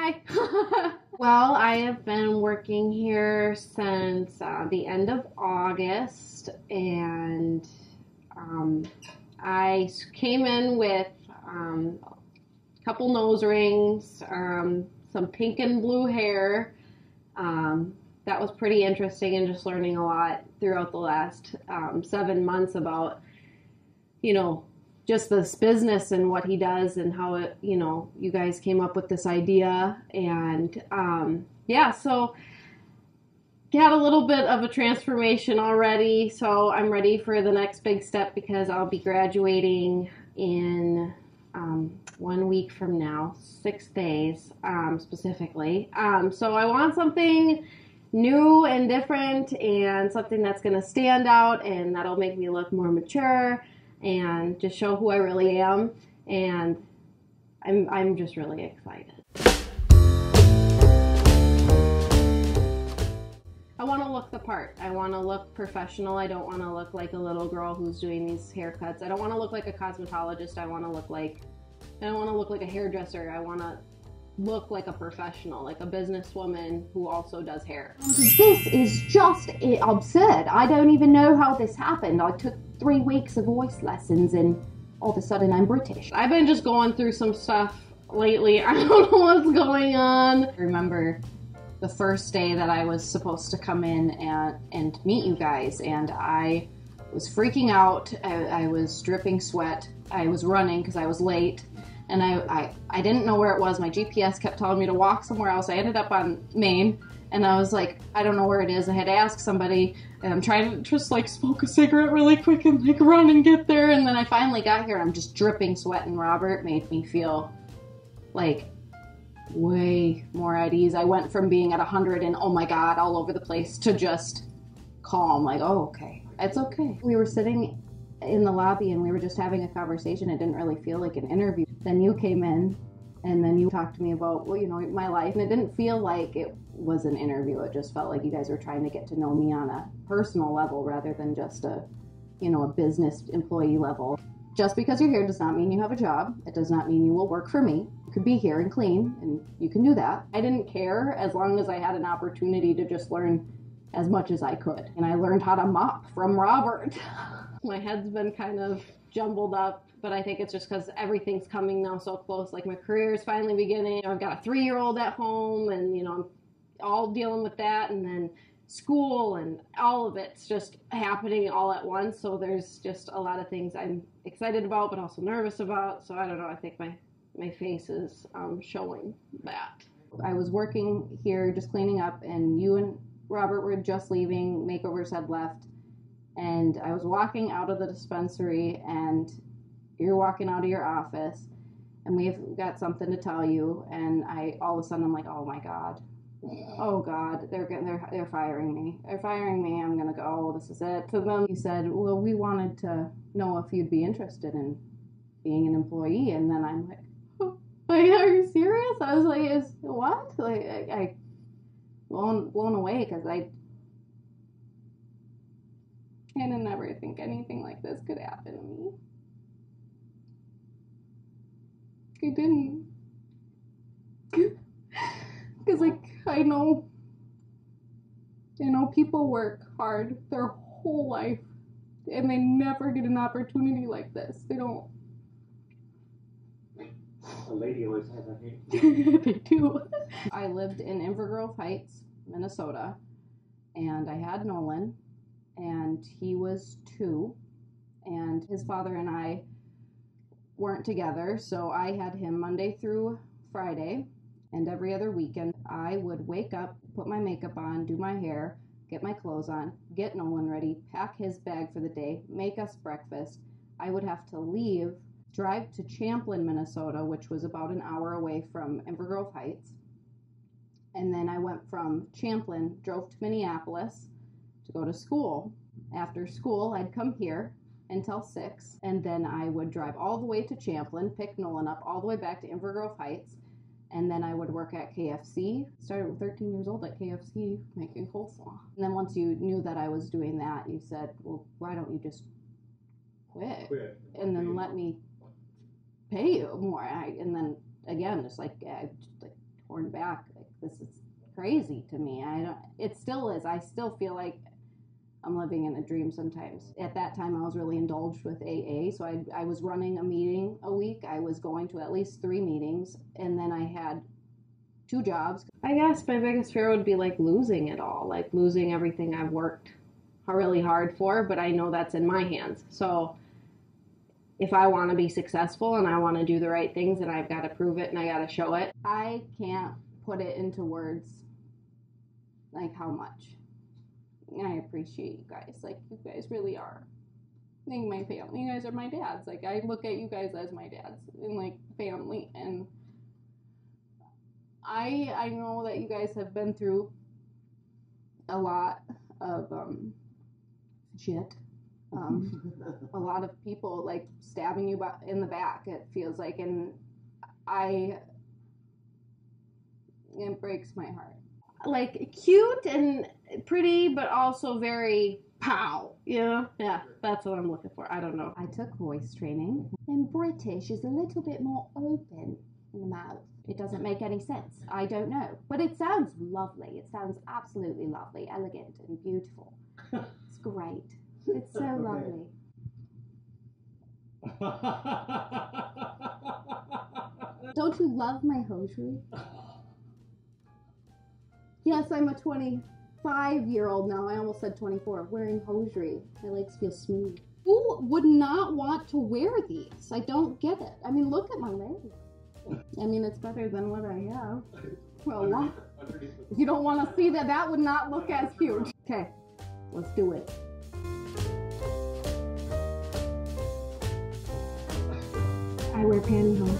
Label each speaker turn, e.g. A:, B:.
A: Hi. Well, I have been working here since the end of August, and I came in with a couple nose rings, some pink and blue hair. That was pretty interesting, and just learning a lot throughout the last 7 months about, just this business and what he does and how it, you guys came up with this idea. And so got a little bit of a transformation already. So I'm ready for the next big step because I'll be graduating in 1 week from now, 6 days specifically. So I want something new and different and something that's going to stand out and that'll make me look more mature and just show who I really am, and I'm just really excited. I want to look the part. I want to look professional. I don't want to look like a little girl who's doing these haircuts. I don't want to look like a cosmetologist. I don't want to look like a hairdresser. I want to look like a professional, like a businesswoman who also does hair.
B: This is just absurd. I don't even know how this happened. I took 3 weeks of voice lessons and all of a sudden I'm British.
A: I've been just going through some stuff lately. I don't know what's going on.
C: I remember the first day that I was supposed to come in and meet you guys, and I was freaking out. I was dripping sweat. I was running because I was late. And I didn't know where it was. My GPS kept telling me to walk somewhere else. I ended up on Main, and I was like, I don't know where it is. I had to ask somebody, and I'm trying to just like smoke a cigarette really quick and like run and get there. And then I finally got here, and I'm just dripping sweat, and Robert made me feel like way more at ease. I went from being at 100 and oh my God, all over the place to just calm, like, oh, okay, it's okay. We were sitting in the lobby and we were just having a conversation. It didn't really feel like an interview. Then you came in and then you talked to me about, my life, and it didn't feel like it was an interview. It just felt like you guys were trying to get to know me on a personal level rather than just a business employee level. Just because you're here does not mean you have a job. It does not mean you will work for me. You could be here and clean, and you can do that. I didn't care as long as I had an opportunity to just learn as much as I could. And I learned how to mop from Robert. My head's been kind of jumbled up, but I think it's just because everything's coming now so close. Like my career is finally beginning. I've got a 3-year-old at home, and I'm all dealing with that, and then school and all of it's just happening all at once. So there's just a lot of things I'm excited about, but also nervous about. So I don't know. I think my face is showing that. I was working here just cleaning up, and you and Robert were just leaving. Makeovers had left. And I was walking out of the dispensary, and you're walking out of your office, and we've got something to tell you. And all of a sudden, I'm like, oh my God, they're firing me. They're firing me. I'm gonna go. This is it. So then you said, well, we wanted to know if you'd be interested in being an employee. And then I'm like, oh, are you serious? I was like, what? Like, I blown away because I didn't ever think anything like this could happen to me. I didn't. Because, I know people work hard their whole life, and they never get an opportunity like this. They don't.
D: A lady always has a name.
A: They do. I lived in Invergrove Heights, Minnesota, and I had Nolan. And he was 2, and his father and I weren't together, so I had him Monday through Friday, and every other weekend I would wake up, put my makeup on, do my hair, get my clothes on, get Nolan ready, pack his bag for the day, make us breakfast. I would have to leave, drive to Champlin, Minnesota, which was about an hour away from Invergrove Heights, and then I went from Champlin, drove to Minneapolis, to go to school. After school, I'd come here until 6, and then I would drive all the way to Champlin, pick Nolan up all the way back to Invergrove Heights, and then I would work at KFC. Started with 13 years old at KFC making coleslaw. And then once you knew that I was doing that, you said, well, why don't you just quit. And then let me pay you more. And then again, just like torn turned back. Like, this is crazy to me. It still is. I still feel like I'm living in a dream sometimes. At that time, I was really indulged with AA, so I was running a meeting a week. I was going to at least 3 meetings, and then I had 2 jobs. I guess my biggest fear would be like losing it all, like losing everything I've worked really hard for, but I know that's in my hands. So if I want to be successful and I want to do the right things, then I've got to prove it and I got to show it. I can't put it into words like how much I appreciate you guys. Like, you guys really are like my family. You guys are my dads. Like, I look at you guys as my dads and like family. And I know that you guys have been through a lot of shit. A lot of people like stabbing you in the back, it feels like, and it breaks my heart. Like, cute and pretty, but also very pow, you know? Yeah, that's what I'm looking for. I don't know. I took voice training, and British is a little bit more open in the mouth. It doesn't make any sense. I don't know. But it sounds lovely. It sounds absolutely lovely, elegant, and beautiful. It's great. It's so lovely. Don't you love my hosiery? Yes, I'm a 25-year-old now. I almost said 24. Wearing hosiery. My legs feel smooth. Who would not want to wear these? I don't get it. I mean, look at my legs. I mean, it's better than what I have. Well, you don't want to see that. That would not look as huge. Okay, let's do it. I wear pantyhose.